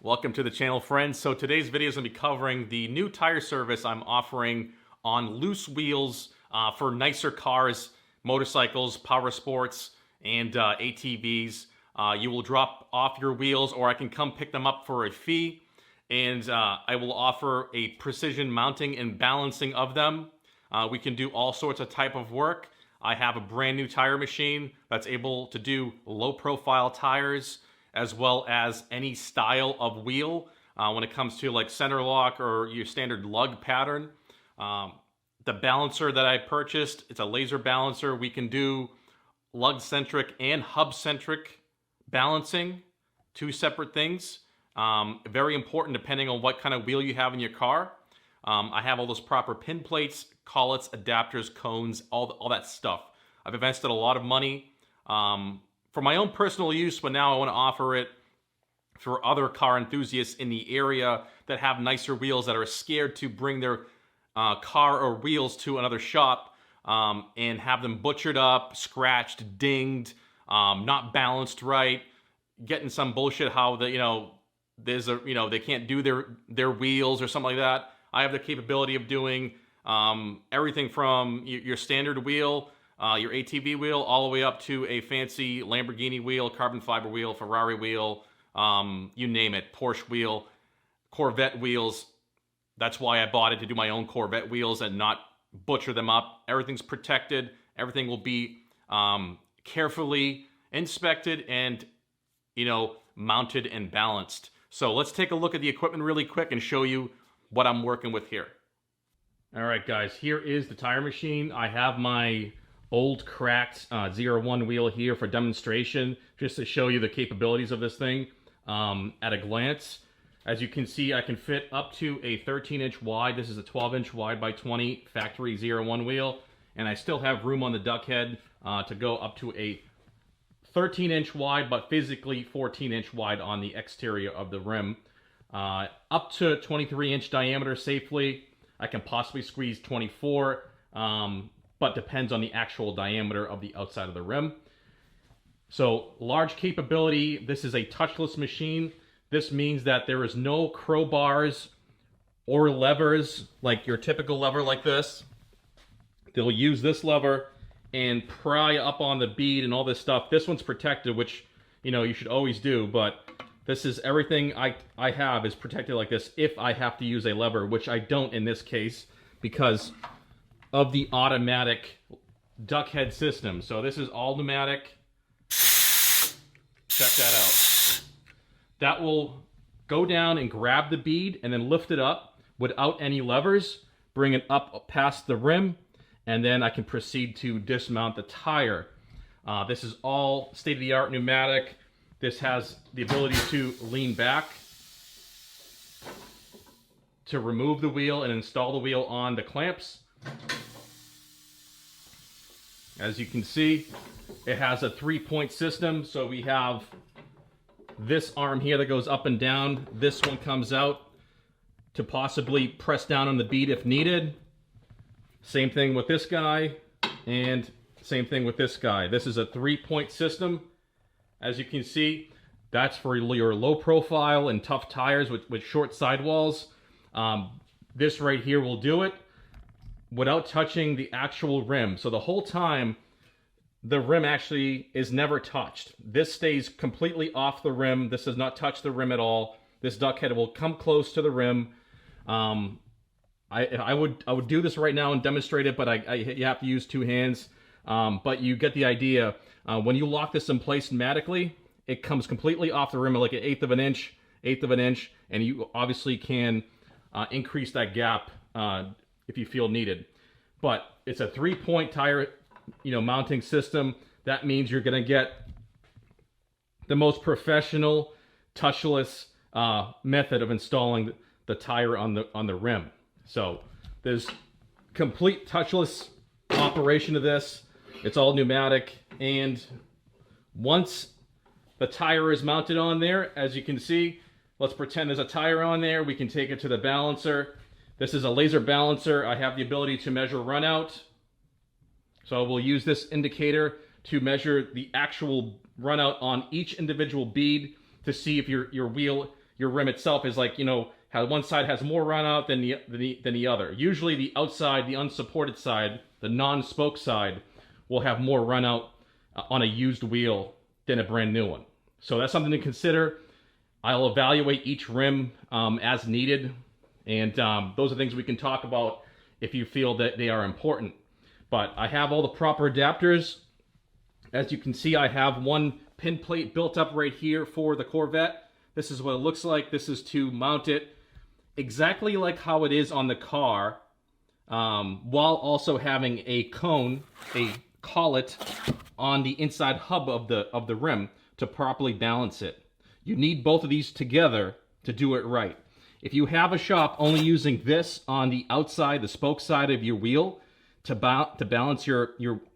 Welcome to the channel, friends. So today's video is going to be covering the new tire service I'm offering on loose wheels for nicer cars, motorcycles, power sports, and ATVs. You will drop off your wheels, or I can come pick them up for a fee, and I will offer a precision mounting and balancing of them. We can do all sorts of type of work. I have a brand new tire machine that's able to do low profile tires, as well as any style of wheel when it comes to like center lock or your standard lug pattern. The balancer that I purchased, it's a laser balancer. We can do lug centric and hub centric balancing, two separate things. Very important depending on what kind of wheel you have in your car. I have all those proper pin plates, collets, adapters, cones, all that stuff. I've invested a lot of money for my own personal use, but now I want to offer it for other car enthusiasts in the area that have nicer wheels, that are scared to bring their car or wheels to another shop and have them butchered up, scratched, dinged, not balanced right, getting some bullshit how they can't do their wheels or something like that. I have the capability of doing everything from your standard wheel, your ATV wheel, all the way up to a fancy Lamborghini wheel, carbon fiber wheel, Ferrari wheel, you name it, Porsche wheel, Corvette wheels. That's why I bought it, to do my own Corvette wheels and not butcher them up. Everything's protected. Everything will be carefully inspected and, mounted and balanced. So let's take a look at the equipment really quick and show you what I'm working with here. All right, guys, here is the tire machine. I have my old cracked 01 wheel here for demonstration, just to show you the capabilities of this thing at a glance. As you can see, I can fit up to a 13-inch wide. This is a 12-inch wide by 20 factory 01 wheel, and I still have room on the duck head to go up to a 13-inch wide, but physically 14-inch wide on the exterior of the rim. Up to 23-inch diameter safely. I can possibly squeeze 24, but depends on the actual diameter of the outside of the rim. So large capability. This is a touchless machine. This means that there is no crowbars or levers like your typical lever like this. They'll use this lever and pry up on the bead and all this stuff. This one's protected, which you should always do, but this is everything I have is protected like this if I have to use a lever, which I don't in this case because of the automatic duck head system. So this is all pneumatic. Check that out. That will go down and grab the bead and then lift it up without any levers, bring it up past the rim, and then I can proceed to dismount the tire. This is all state-of-the-art pneumatic. This has the ability to lean back, to remove the wheel and install the wheel on the clamps. As you can see, it has a 3-point system. So we have this arm here that goes up and down. This one comes out to possibly press down on the bead if needed. Same thing with this guy, and same thing with this guy. This is a 3-point system. As you can see, that's for your low profile and tough tires with short sidewalls. This right here will do it without touching the actual rim. So the whole time, the rim actually is never touched. This stays completely off the rim. This does not touch the rim at all. This duck head will come close to the rim. I would do this right now and demonstrate it, but you have to use two hands. But you get the idea. When you lock this in place pneumatically, it comes completely off the rim at like an eighth of an inch, and you obviously can increase that gap if you feel needed. But it's a 3-point tire, mounting system. That means you're going to get the most professional, touchless method of installing the tire on the rim. So there's complete touchless operation of this. It's all pneumatic, and once the tire is mounted on there, as you can see, let's pretend there's a tire on there. We can take it to the balancer. This is a laser balancer. I have the ability to measure run out. So we'll use this indicator to measure the actual run out on each individual bead to see if your wheel your rim itself is like, you know, how one side has more run out than the other. Usually the outside, the unsupported side, the non-spoke side, will have more run out on a used wheel than a brand new one. So that's something to consider. I'll evaluate each rim as needed, and those are things we can talk about if you feel that they are important. But I have all the proper adapters. As you can see, I have one pin plate built up right here for the Corvette. This is what it looks like. This is to mount it exactly like how it is on the car, while also having a cone, a collet, on the inside hub of the rim to properly balance it. You need both of these together to do it right. If you have a shop only using this on the outside, the spoke side of your wheel to balance your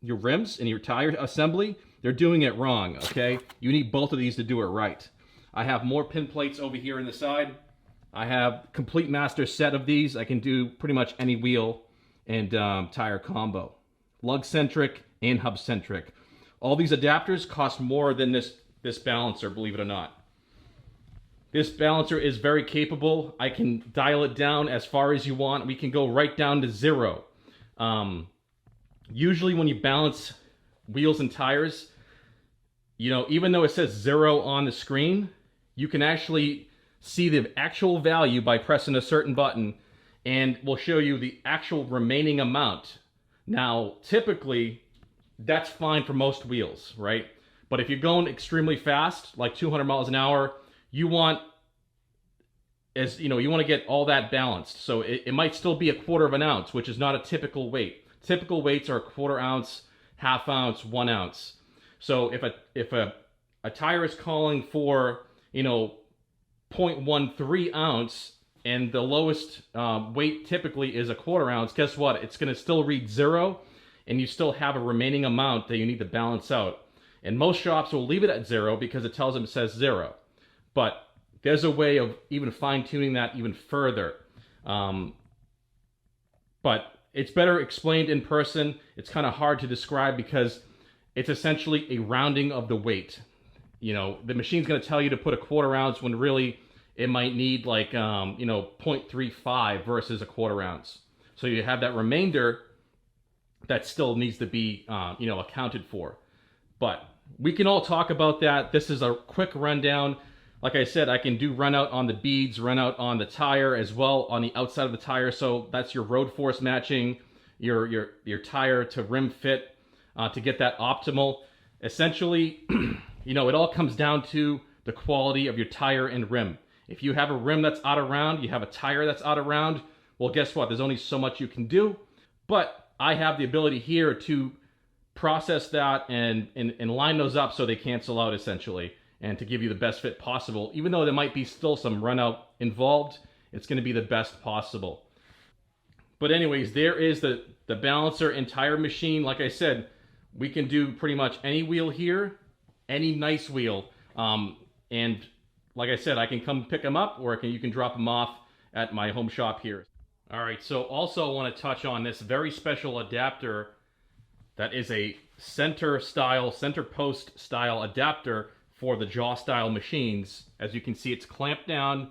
rims and your tire assembly, they're doing it wrong, okay? You need both of these to do it right. I have more pin plates over here in the side. I have complete master set of these. I can do pretty much any wheel and tire combo. Lug-centric and hub-centric. All these adapters cost more than this balancer, believe it or not. This balancer is very capable. I can dial it down as far as you want. We can go right down to 0. Usually when you balance wheels and tires, you know, even though it says 0 on the screen, you can actually see the actual value by pressing a certain button, and will show you the actual remaining amount. Now, typically, that's fine for most wheels, right? But if you're going extremely fast, like 200 miles an hour, you want, as you know, you want to get all that balanced. So it might still be a 1/4 ounce, which is not a typical weight. Typical weights are 1/4 ounce, 1/2 ounce, 1 ounce. So if a tire is calling for, you know, 0.13 ounce, and the lowest weight typically is a 1/4 ounce, guess what? It's going to still read 0, and you still have a remaining amount that you need to balance out. And most shops will leave it at 0 because it tells them it says 0. But there's a way of even fine-tuning that even further. But it's better explained in person. It's kind of hard to describe because it's essentially a rounding of the weight. You know, the machine's going to tell you to put a 1/4 ounce when really it might need like, you know, 0.35 versus a 1/4 ounce. So you have that remainder that still needs to be, you know, accounted for. But we can all talk about that. This is a quick rundown. Like I said, I can do run out on the beads, run out on the tire as well on the outside of the tire. So that's your road force matching, your tire to rim fit to get that optimal. Essentially, you know, it all comes down to the quality of your tire and rim. If you have a rim that's out of round, you have a tire that's out of round, well, guess what? There's only so much you can do. But I have the ability here to process that and line those up so they cancel out essentially, and to give you the best fit possible. Even though there might be still some run out involved, it's going to be the best possible. But anyways, there is the balancer and tire machine. Like I said, we can do pretty much any wheel here, any nice wheel. And like I said, I can come pick them up, or you can drop them off at my home shop here. All right, so also I want to touch on this very special adapter that is a center post style adapter for the jaw style machines. As you can see, it's clamped down.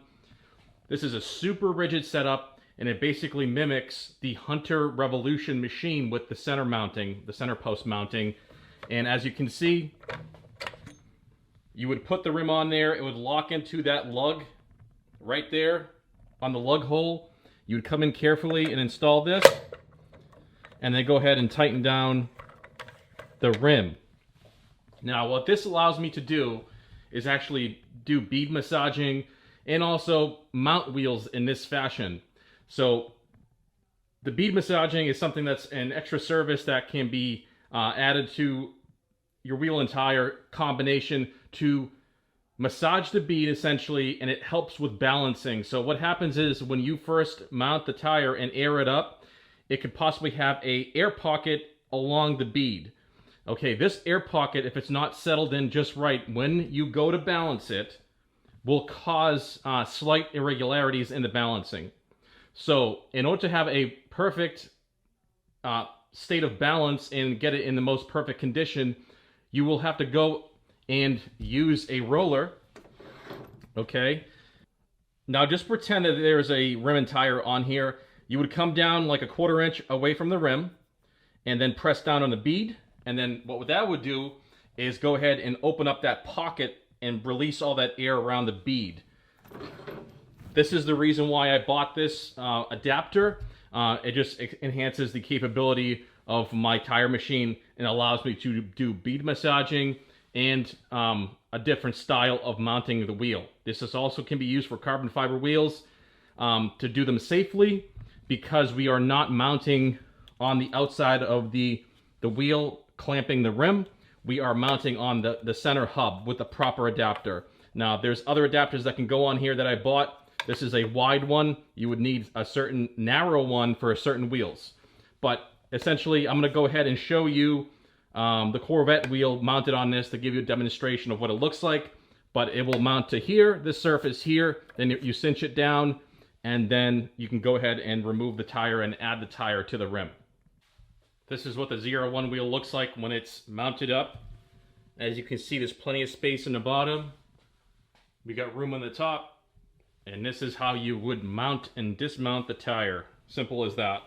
This is a super rigid setup, and it basically mimics the Hunter Revolution machine with the center mounting, the center post mounting. And as you can see, you would put the rim on there, it would lock into that lug right there on the lug hole. You would come in carefully and install this, and then go ahead and tighten down the rim. Now, what this allows me to do is actually do bead massaging and also mount wheels in this fashion. So the bead massaging is something that's an extra service that can be added to your wheel and tire combination to massage the bead essentially, and it helps with balancing. So what happens is when you first mount the tire and air it up, it could possibly have a air pocket along the bead. Okay, this air pocket, if it's not settled in just right, when you go to balance it, will cause slight irregularities in the balancing. So in order to have a perfect state of balance and get it in the most perfect condition, you will have to go and use a roller, okay? Now just pretend that there's a rim and tire on here. You would come down like a 1/4 inch away from the rim and then press down on the bead. And then what that would do is go ahead and open up that pocket and release all that air around the bead. This is the reason why I bought this adapter. It just enhances the capability of my tire machine and allows me to do bead massaging and a different style of mounting the wheel. This is also can be used for carbon fiber wheels to do them safely, because we are not mounting on the outside of the wheel clamping the rim. We are mounting on the center hub with the proper adapter. Now there's other adapters that can go on here that I bought. This is a wide one. You would need a certain narrow one for certain wheels. But essentially, I'm going to go ahead and show you the Corvette wheel mounted on this to give you a demonstration of what it looks like. But it will mount to here, this surface here, then you cinch it down, and then you can go ahead and remove the tire and add the tire to the rim. This is what the 01 wheel looks like when it's mounted up. As you can see, there's plenty of space in the bottom. We got room on the top. And this is how you would mount and dismount the tire. Simple as that.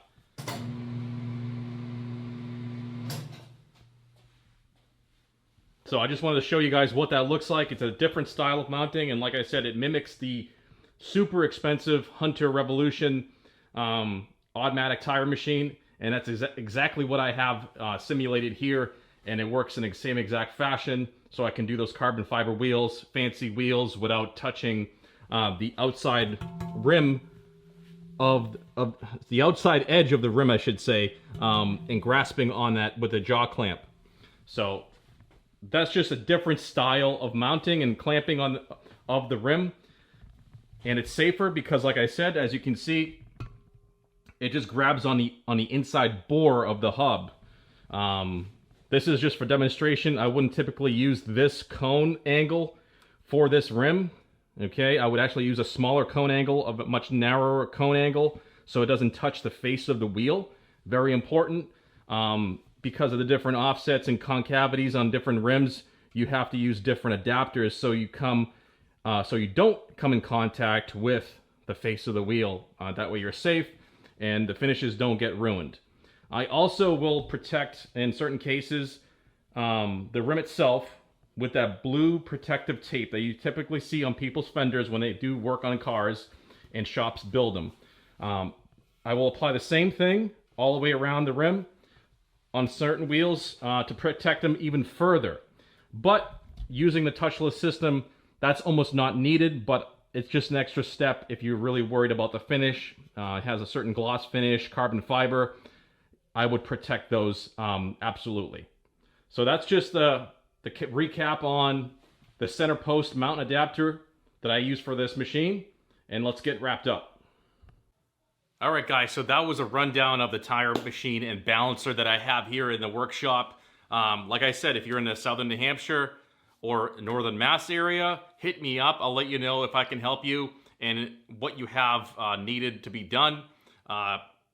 So I just wanted to show you guys what that looks like. It's a different style of mounting, and like I said, it mimics the super expensive Hunter Revolution automatic tire machine, and that's exactly what I have simulated here, and it works in the same exact fashion, so I can do those carbon fiber wheels, fancy wheels, without touching the outside rim of the outside edge of the rim, I should say, and grasping on that with a jaw clamp. So that's just a different style of mounting and clamping of the rim, and it's safer because, like I said, as you can see, it just grabs on the inside bore of the hub. This is just for demonstration. I wouldn't typically use this cone angle for this rim. Okay, I would actually use a smaller cone angle, of a much narrower cone angle, so it doesn't touch the face of the wheel. Very important. Because of the different offsets and concavities on different rims, you have to use different adapters so you don't come in contact with the face of the wheel. That way you're safe and the finishes don't get ruined. I also will protect, in certain cases, the rim itself with that blue protective tape that you typically see on people's fenders when they do work on cars and shops build them. I will apply the same thing all the way around the rim on certain wheels to protect them even further. But using the touchless system, that's almost not needed, but it's just an extra step if you're really worried about the finish. It has a certain gloss finish, carbon fiber. I would protect those absolutely. So that's just the recap on the center post mount adapter that I use for this machine, and let's get wrapped up. Alright guys, so that was a rundown of the tire machine and balancer that I have here in the workshop. Like I said, if you're in the southern New Hampshire or northern Mass area, hit me up. I'll let you know if I can help you and what you have needed to be done.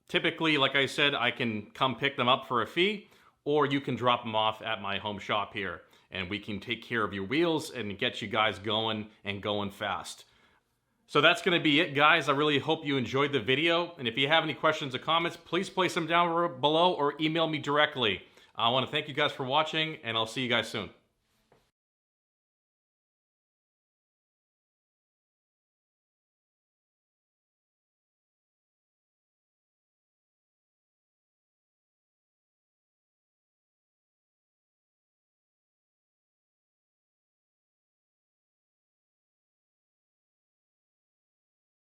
Typically, like I said, I can come pick them up for a fee, or you can drop them off at my home shop here, and we can take care of your wheels and get you guys going and going fast. So that's going to be it, guys. I really hope you enjoyed the video. And if you have any questions or comments, please place them down below or email me directly. I want to thank you guys for watching, and I'll see you guys soon.